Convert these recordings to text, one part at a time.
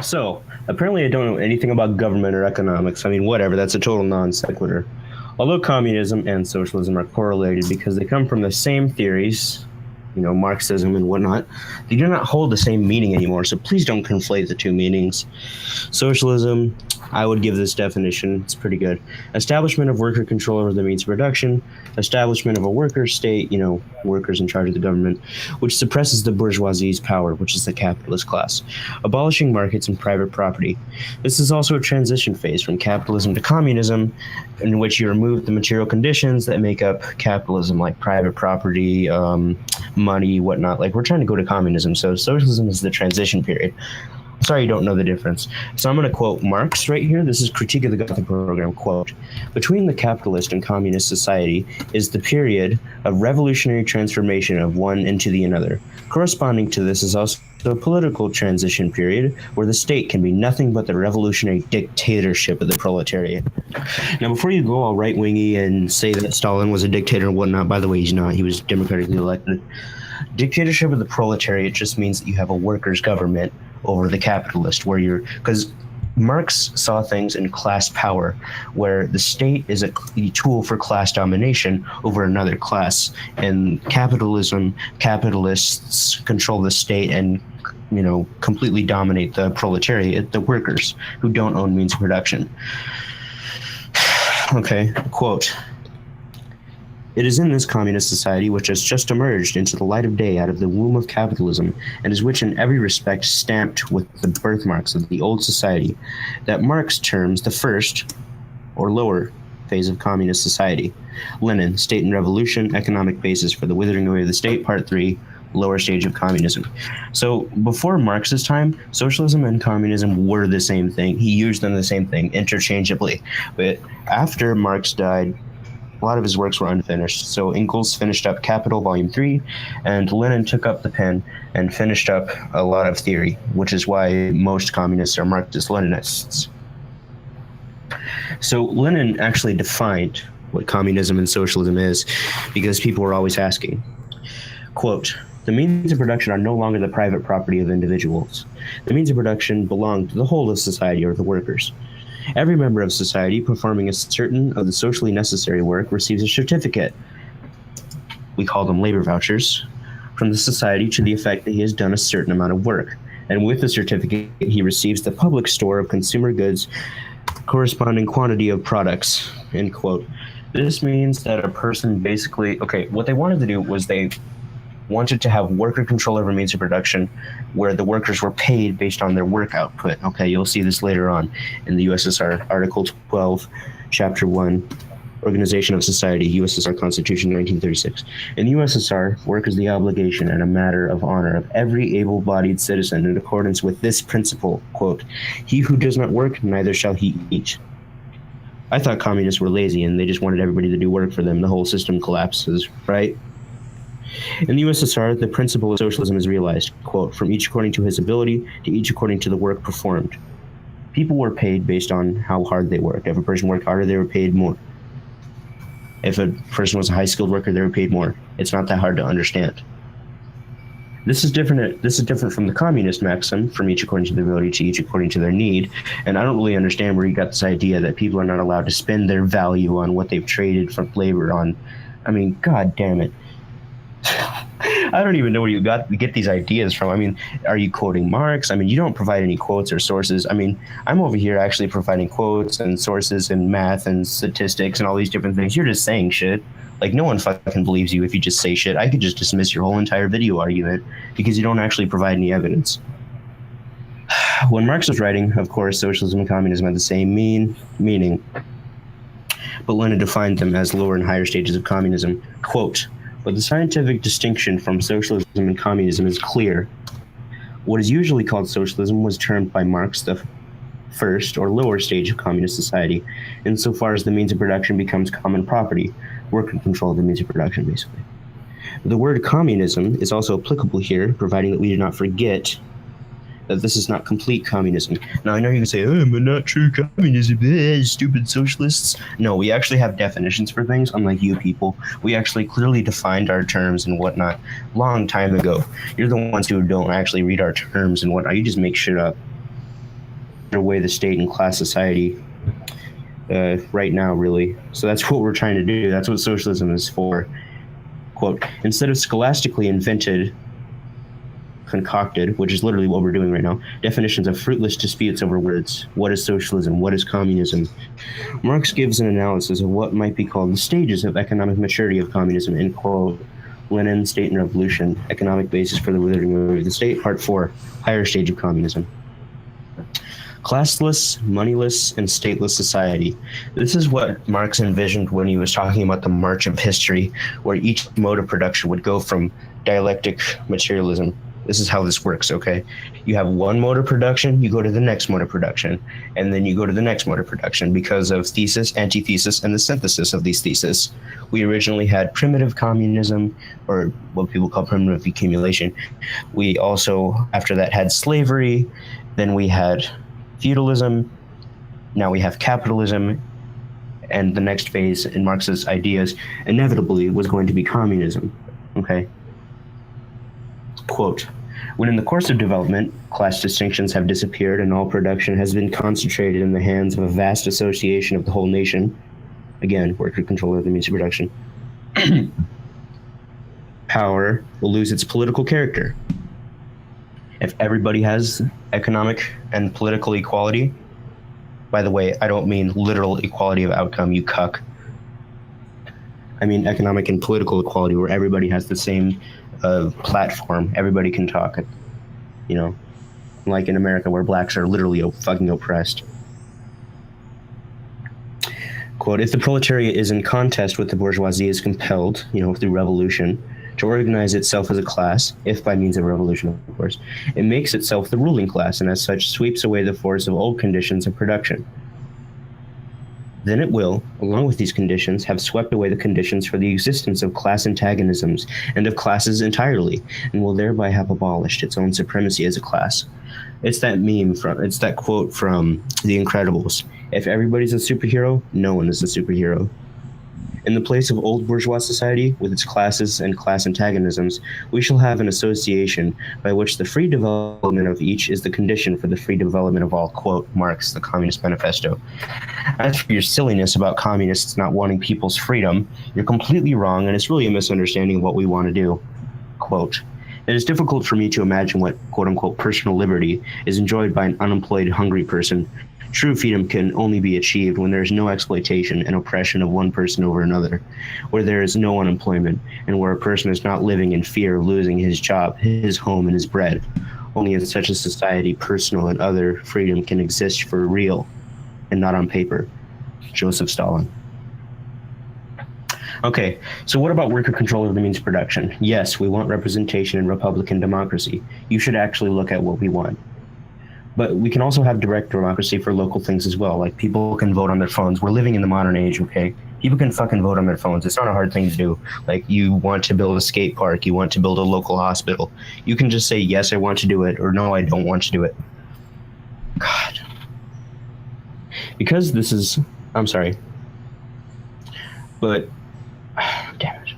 So, apparently I don't know anything about government or economics. I mean, whatever, that's a total non sequitur. Although communism and socialism are correlated because they come from the same theories, Marxism and whatnot, they do not hold the same meaning anymore. So please don't conflate the two meanings. Socialism, I would give this definition. It's pretty good. Establishment of worker control over the means of production, establishment of a worker state, workers in charge of the government, which suppresses the bourgeoisie's power, which is the capitalist class, abolishing markets and private property. This is also a transition phase from capitalism to communism, in which you remove the material conditions that make up capitalism, like private property, money, whatnot. Like, we're trying to go to communism, so socialism is the transition period. Sorry you don't know the difference. So I'm going to quote Marx right here. This is Critique of the Gothic Program. Quote, between the capitalist and communist society is the period of revolutionary transformation of one into the another. Corresponding to this is also a political transition period where the state can be nothing but the revolutionary dictatorship of the proletariat. Now, before you go all right-wingy and say that Stalin was a dictator and whatnot, by the way, he's not. He was democratically elected. Dictatorship of the proletariat just means that you have a workers' government over the capitalist, because Marx saw things in class power, where the state is a tool for class domination over another class. And capitalists control the state and, completely dominate the proletariat, the workers, who don't own means of production. Okay, quote. It is in this communist society, which has just emerged into the light of day out of the womb of capitalism, and is which in every respect stamped with the birthmarks of the old society, that Marx terms the first, or lower, phase of communist society. Lenin, State and Revolution, Economic Basis for the Withering Away of the State, Part 3, lower stage of communism. So before Marx's time, socialism and communism were the same thing. He used them the same thing interchangeably. But after Marx died, a lot of his works were unfinished. So Engels finished up Capital Volume 3, and Lenin took up the pen and finished up a lot of theory, which is why most communists are Marxist-Leninists. So Lenin actually defined what communism and socialism is, because people were always asking. Quote, the means of production are no longer the private property of individuals. The means of production belong to the whole of society, or the workers. Every member of society performing a certain of the socially necessary work receives a certificate, we call them labor vouchers, from the society to the effect that he has done a certain amount of work. And with the certificate, he receives the public store of consumer goods corresponding quantity of products, end quote. This means that a person basically, what they wanted to do was they wanted to have worker control over means of production, where the workers were paid based on their work output. Okay, you'll see this later on in the USSR, Article 12, Chapter 1, Organization of Society, USSR Constitution 1936. In the USSR, work is the obligation and a matter of honor of every able-bodied citizen in accordance with this principle, quote, he who does not work, neither shall he eat. I thought communists were lazy and they just wanted everybody to do work for them. The whole system collapses, right? In the USSR, the principle of socialism is realized, quote, from each according to his ability to each according to the work performed. People were paid based on how hard they worked. If a person worked harder, they were paid more. If a person was a high-skilled worker, they were paid more. It's not that hard to understand. This is different from the communist maxim, from each according to their ability to each according to their need. And I don't really understand where you got this idea that people are not allowed to spend their value on what they've traded for labor on. I mean, god damn it. I don't even know where you get these ideas from. I mean, are you quoting Marx? I mean, you don't provide any quotes or sources. I mean, I'm over here actually providing quotes and sources and math and statistics and all these different things. You're just saying shit. Like, no one fucking believes you if you just say shit. I could just dismiss your whole entire video argument because you don't actually provide any evidence. When Marx was writing, of course, socialism and communism had the same meaning, but Lenin defined them as lower and higher stages of communism. Quote, but the scientific distinction from socialism and communism is clear. What is usually called socialism was termed by Marx the first or lower stage of communist society, insofar as the means of production becomes common property, worker control of the means of production, basically. The word communism is also applicable here, providing that we do not forget that this is not complete communism. Now, I know you can say, but not true communism, stupid socialists. No, we actually have definitions for things, unlike you people. We actually clearly defined our terms and whatnot long time ago. You're the ones who don't actually read our terms and whatnot. You just make shit up. away the state and class society right now, really. So that's what we're trying to do. That's what socialism is for. Quote, instead of scholastically invented, concocted, which is literally what we're doing right now, definitions of fruitless disputes over words. What is socialism? What is communism? Marx gives an analysis of what might be called the stages of economic maturity of communism in, quote, Lenin, State and Revolution, Economic Basis for the Withering of the State, Part 4, Higher Stage of Communism. Classless, moneyless, and stateless society. This is what Marx envisioned when he was talking about the march of history, where each mode of production would go from dialectic materialism. This is how this works, okay? You have one mode of production, you go to the next mode of production, and then you go to the next mode of production because of thesis, antithesis, and the synthesis of these theses. We originally had primitive communism, or what people call primitive accumulation. We also, after that, had slavery. Then we had feudalism. Now we have capitalism. And the next phase in Marx's ideas inevitably was going to be communism, okay? Quote, when in the course of development, class distinctions have disappeared and all production has been concentrated in the hands of a vast association of the whole nation, again, worker control of the means of production, power will lose its political character. If everybody has economic and political equality, by the way, I don't mean literal equality of outcome, you cuck. I mean economic and political equality where everybody has the same platform. Everybody can talk, you know, like in America where blacks are literally fucking oppressed. Quote, if the proletariat is in contest with the bourgeoisie is compelled, you know, through revolution, to organize itself as a class, if by means of revolution, of course, it makes itself the ruling class and as such sweeps away the force of old conditions of production. Then it will, along with these conditions, have swept away the conditions for the existence of class antagonisms and of classes entirely, and will thereby have abolished its own supremacy as a class. It's that quote from The Incredibles. If everybody's a superhero, no one is a superhero. In the place of old bourgeois society, with its classes and class antagonisms, we shall have an association by which the free development of each is the condition for the free development of all, quote, Marx, the Communist Manifesto. As for your silliness about communists not wanting people's freedom, you're completely wrong, and it's really a misunderstanding of what we want to do. Quote, it is difficult for me to imagine what, quote unquote, personal liberty is enjoyed by an unemployed, hungry person. True freedom can only be achieved when there is no exploitation and oppression of one person over another, where there is no unemployment, and where a person is not living in fear of losing his job, his home, and his bread. Only in such a society, personal and other freedom can exist for real, and not on paper. Joseph Stalin. Okay, so what about worker control of the means of production? Yes, we want representation in Republican democracy. You should actually look at what we want. But we can also have direct democracy for local things as well. Like people can vote on their phones. We're living in the modern age, okay? People can fucking vote on their phones. It's not a hard thing to do. Like you want to build a skate park, you want to build a local hospital. You can just say, yes, I want to do it, or no, I don't want to do it. God. Because this is, I'm sorry. But, damn it.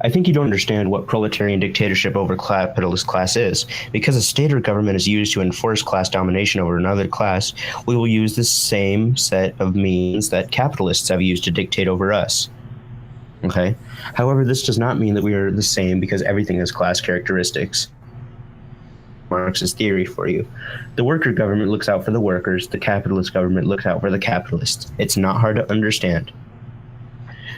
I think you don't understand what proletarian dictatorship over capitalist class is. Because a state or government is used to enforce class domination over another class, we will use the same set of means that capitalists have used to dictate over us. Okay? However, this does not mean that we are the same because everything has class characteristics. Marx's theory for you. The worker government looks out for the workers, the capitalist government looks out for the capitalists. It's not hard to understand.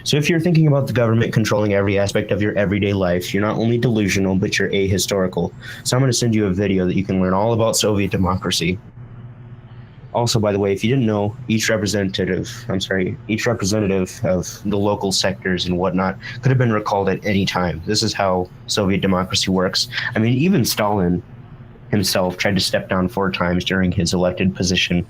So if you're thinking about the government controlling every aspect of your everyday life, you're not only delusional, but you're ahistorical. So I'm going to send you a video that you can learn all about Soviet democracy. Also, by the way, if you didn't know, each representative of the local sectors and whatnot could have been recalled at any time. This is how Soviet democracy works. I mean, even Stalin himself tried to step down 4 times during his elected position.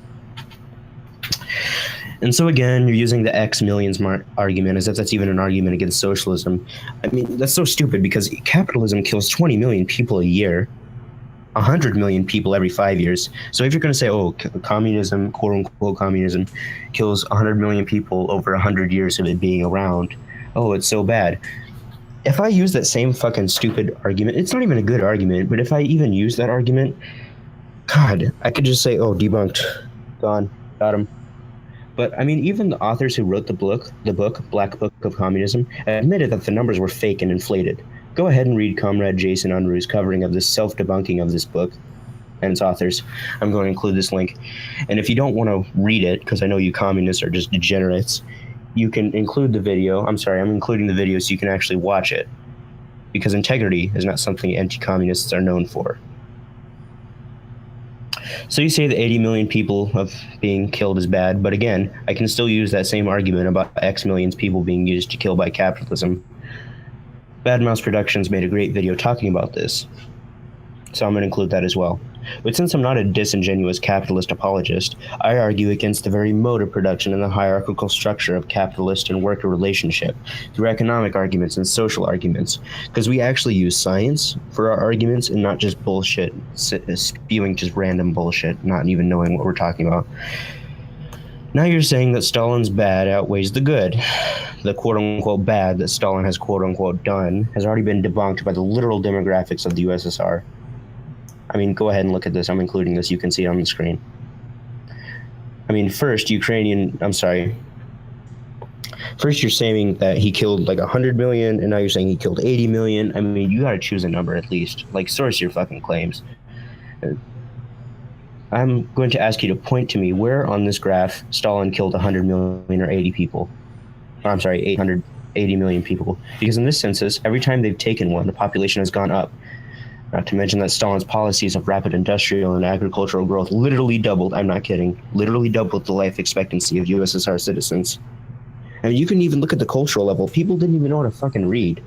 And so again, you're using the X millions argument as if that's even an argument against socialism. I mean, that's so stupid because capitalism kills 20 million people a year, 100 million people every 5 years. So if you're going to say, oh, communism, quote unquote communism, kills 100 million people over 100 years of it being around, oh, it's so bad. If I use that same fucking stupid argument, it's not even a good argument, but if I even use that argument, God, I could just say, oh, debunked. Gone. Got him. But I mean, even the authors who wrote the book, Black Book of Communism, admitted that the numbers were fake and inflated. Go ahead and read Comrade Jason Unruh's covering of this self-debunking of this book and its authors. I'm going to include this link. And if you don't want to read it, because I know you communists are just degenerates, you can include the video. I'm including the video so you can actually watch it. Because integrity is not something anti-communists are known for. So you say the 80 million people of being killed is bad, but again, I can still use that same argument about X millions people being used to kill by capitalism. Bad Mouse Productions made a great video talking about this, so I'm going to include that as well. But since I'm not a disingenuous capitalist apologist, I argue against the very mode of production and the hierarchical structure of capitalist and worker relationship through economic arguments and social arguments, because we actually use science for our arguments and not just bullshit, spewing just random bullshit, not even knowing what we're talking about. Now you're saying that Stalin's bad outweighs the good. The quote-unquote bad that Stalin has quote-unquote done has already been debunked by the literal demographics of the USSR. I mean, go ahead and look at this. I'm including this. You can see it on the screen. I mean, first you're saying that he killed like 100 million, and now you're saying he killed 80 million. I mean, you got to choose a number at least. Like, source your fucking claims. I'm going to ask you to point to me where on this graph Stalin killed 100 million or 80 people. Or, I'm sorry, 880 million people. Because in this census, every time they've taken one, the population has gone up. Not to mention that Stalin's policies of rapid industrial and agricultural growth literally doubled, I'm not kidding, literally doubled the life expectancy of USSR citizens. I mean, you can even look at the cultural level. People didn't even know how to fucking read.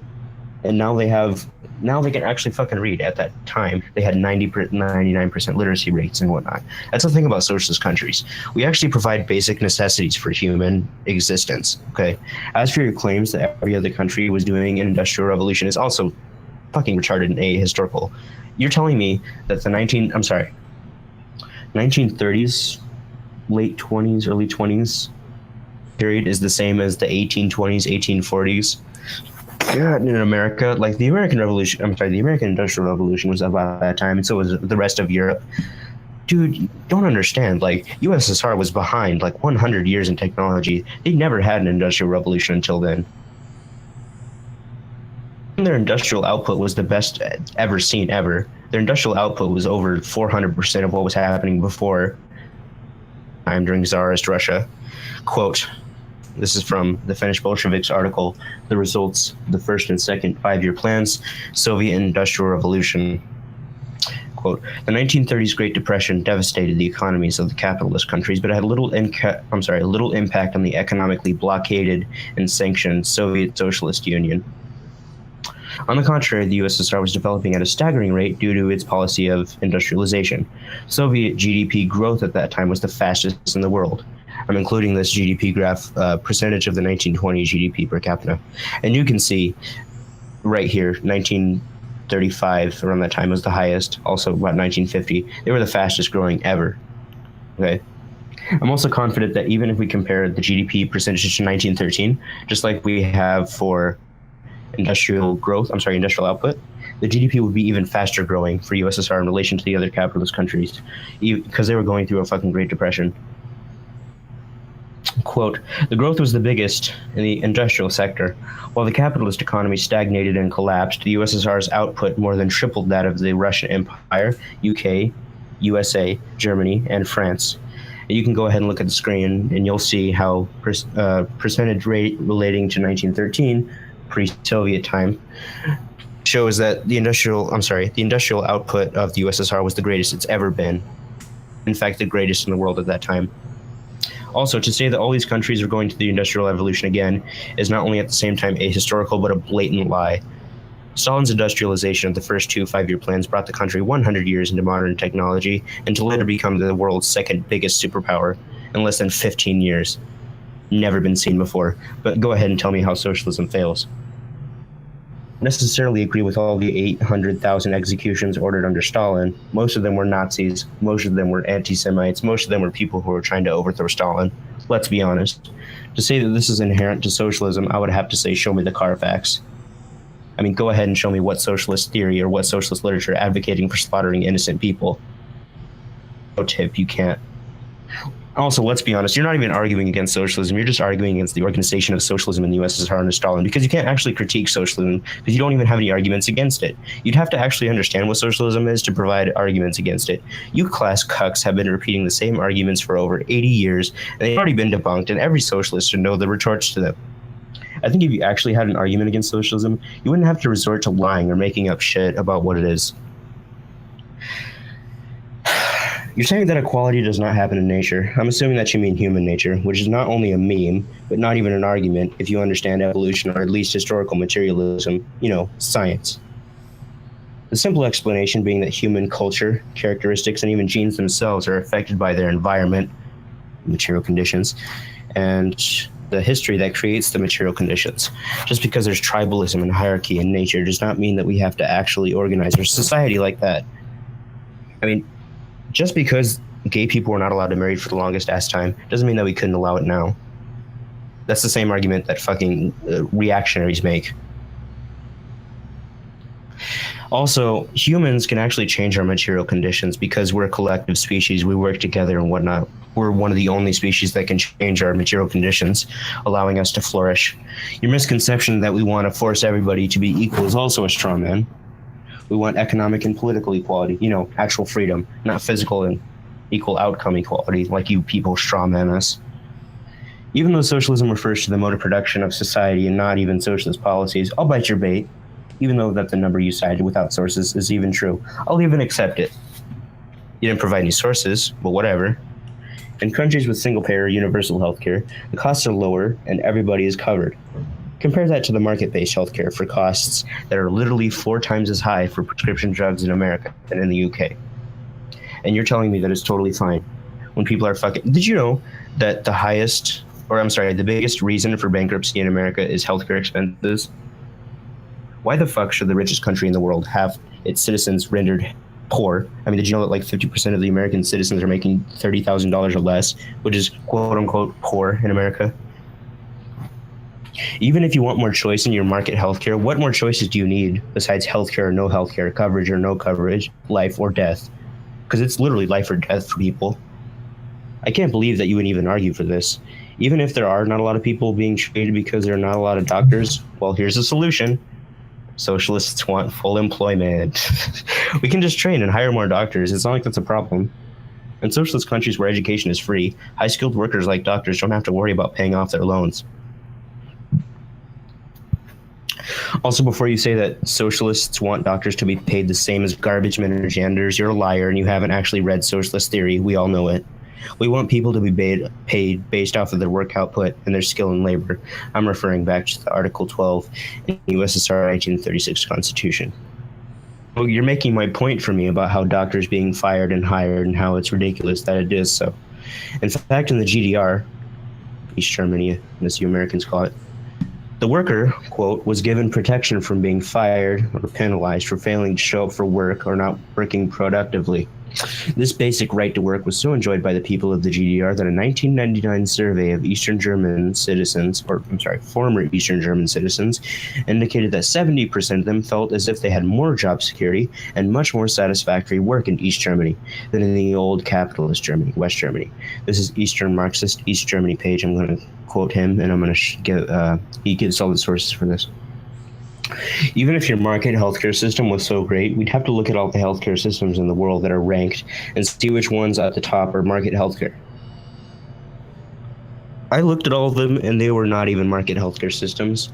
And now they can actually fucking read. At that time, they had 99% literacy rates and whatnot. That's the thing about socialist countries. We actually provide basic necessities for human existence, okay? As for your claims that every other country was doing an industrial revolution is also fucking retarded and ahistorical. You're telling me that the 1930s, late 20s, early 20s period is the same as the 1820s, 1840s? God, in America, like the American Industrial Revolution was about that time, and so was the rest of Europe. Dude, you don't understand. Like, USSR was behind like 100 years in technology. They never had an industrial revolution until then. Their industrial output was the best ever seen ever. Their industrial output was over 400% of what was happening before time during Tsarist Russia. Quote, this is from the Finnish Bolsheviks article, The Results, the First and Second Five-Year Plans, Soviet Industrial Revolution. Quote, the 1930s Great Depression devastated the economies of the capitalist countries, but had little impact on the economically blockaded and sanctioned Soviet Socialist Union. On the contrary, the USSR was developing at a staggering rate due to its policy of industrialization. Soviet GDP growth at that time was the fastest in the world. I'm including this GDP graph, percentage of the 1920 GDP per capita. And you can see right here, 1935, around that time was the highest, also about 1950. They were the fastest growing ever. Okay. I'm also confident that even if we compare the GDP percentage to 1913, just like we have for industrial output, the GDP would be even faster growing for USSR in relation to the other capitalist countries, because they were going through a fucking Great Depression. Quote, the growth was the biggest in the industrial sector. While the capitalist economy stagnated and collapsed, the USSR's output more than tripled that of the Russian Empire, UK, USA, Germany, and France. You can go ahead and look at the screen and you'll see how percentage rate relating to 1913, pre-Soviet time, shows that the industrial output of the USSR was the greatest it's ever been. In fact, the greatest in the world at that time. Also, to say that all these countries are going to the Industrial Revolution again is not only at the same time ahistorical, but a blatant lie. Stalin's industrialization of the first two five-year plans brought the country 100 years into modern technology and to later become the world's second biggest superpower in less than 15 years. Never been seen before. But go ahead and tell me how socialism fails. Necessarily agree with all the 800,000 executions ordered under Stalin. Most of them were Nazis. Most of them were anti-Semites. Most of them were people who were trying to overthrow Stalin. Let's be honest. To say that this is inherent to socialism, I would have to say, show me the Carfax. I mean, go ahead and show me what socialist theory or what socialist literature advocating for slaughtering innocent people. No tip, you can't. Also, let's be honest, you're not even arguing against socialism. You're just arguing against the organization of socialism in the USSR under Stalin, because you can't actually critique socialism because you don't even have any arguments against it. You'd have to actually understand what socialism is to provide arguments against it. You class cucks have been repeating the same arguments for over 80 years, and they've already been debunked, and every socialist should know the retorts to them. I think if you actually had an argument against socialism, you wouldn't have to resort to lying or making up shit about what it is. You're saying that equality does not happen in nature. I'm assuming that you mean human nature, which is not only a meme, but not even an argument if you understand evolution or at least historical materialism, science. The simple explanation being that human culture, characteristics, and even genes themselves are affected by their environment, material conditions, and the history that creates the material conditions. Just because there's tribalism and hierarchy in nature does not mean that we have to actually organize our society like that. I mean, just because gay people were not allowed to marry for the longest ass time doesn't mean that we couldn't allow it now. That's the same argument that fucking reactionaries make. Also, humans can actually change our material conditions because we're a collective species. We work together and whatnot. We're one of the only species that can change our material conditions, allowing us to flourish. Your misconception that we want to force everybody to be equal is also a straw man. We want economic and political equality, actual freedom, not physical and equal outcome equality like you people strawman us. Even though socialism refers to the mode of production of society and not even socialist policies, I'll bite your bait, even though that the number you cited without sources is even true. I'll even accept it. You didn't provide any sources, but whatever. In countries with single-payer universal healthcare, the costs are lower and everybody is covered. Compare that to the market-based healthcare for costs that are literally 4 times as high for prescription drugs in America than in the UK. And you're telling me that it's totally fine when people are fucking... Did you know that the biggest reason for bankruptcy in America is healthcare expenses? Why the fuck should the richest country in the world have its citizens rendered poor? I mean, did you know that like 50% of the American citizens are making $30,000 or less, which is quote-unquote poor in America? Even if you want more choice in your market healthcare, what more choices do you need besides healthcare or no healthcare, coverage or no coverage, life or death? Because it's literally life or death for people. I can't believe that you would even argue for this. Even if there are not a lot of people being treated because there are not a lot of doctors, well, here's a solution. Socialists want full employment. We can just train and hire more doctors. It's not like that's a problem. In socialist countries where education is free, high-skilled workers like doctors don't have to worry about paying off their loans. Also, before you say that socialists want doctors to be paid the same as garbage men or janitors, you're a liar and you haven't actually read socialist theory. We all know it. We want people to be paid based off of their work output and their skill in labor. I'm referring back to the Article 12 in the USSR 1936 Constitution. Well, you're making my point for me about how doctors being fired and hired and how it's ridiculous that it is so. In fact, in the GDR, East Germany, as you Americans call it, the worker, quote, was given protection from being fired or penalized for failing to show up for work or not working productively. This basic right to work was so enjoyed by the people of the GDR that a 1999 survey of former Eastern German citizens indicated that 70% of them felt as if they had more job security and much more satisfactory work in East Germany than in the old capitalist Germany, West Germany. This is Eastern Marxist East Germany page. I'm going to quote him, and I'm going to give he gives all the sources for this. Even if your market healthcare system was so great, we'd have to look at all the healthcare systems in the world that are ranked and see which ones at the top are market healthcare. I looked at all of them, and they were not even market healthcare systems.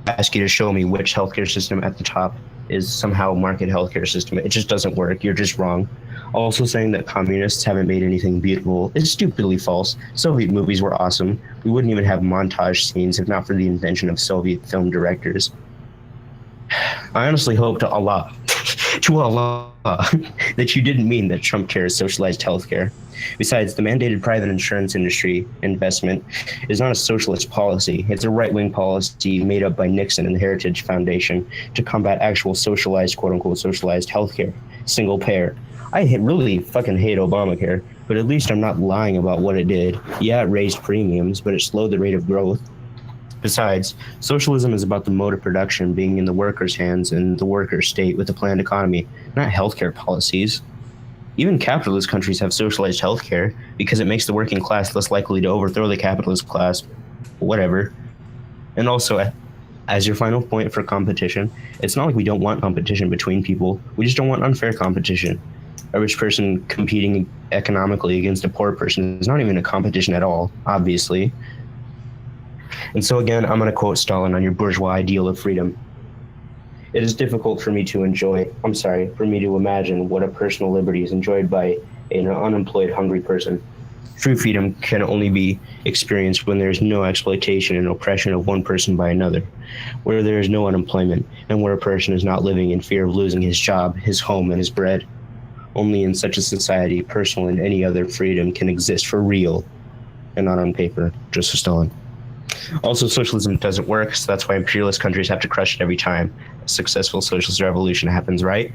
I ask you to show me which healthcare system at the top is somehow market healthcare system. It just doesn't work. You're just wrong. Also, saying that communists haven't made anything beautiful is stupidly false. Soviet movies were awesome. We wouldn't even have montage scenes if not for the invention of Soviet film directors. I honestly hope to Allah, that you didn't mean that Trump cares socialized healthcare. Besides, the mandated private insurance industry investment is not a socialist policy. It's a right-wing policy made up by Nixon and the Heritage Foundation to combat actual socialized, quote-unquote, socialized healthcare, single payer. I really fucking hate Obamacare, but at least I'm not lying about what it did. Yeah, it raised premiums, but it slowed the rate of growth. Besides, socialism is about the mode of production being in the workers' hands and the worker state with a planned economy, not healthcare policies. Even capitalist countries have socialized healthcare because it makes the working class less likely to overthrow the capitalist class, whatever. And also, as your final point for competition, it's not like we don't want competition between people. We just don't want unfair competition. A rich person competing economically against a poor person is not even a competition at all, obviously. And so again, I'm going to quote Stalin on your bourgeois ideal of freedom. It is difficult for me to imagine what a personal liberty is enjoyed by an unemployed, hungry person. True freedom can only be experienced when there is no exploitation and oppression of one person by another, where there is no unemployment, and where a person is not living in fear of losing his job, his home, and his bread. Only in such a society, personal and any other freedom can exist for real, and not on paper, just for Stalin. Also, socialism doesn't work, so that's why imperialist countries have to crush it every time a successful socialist revolution happens, right?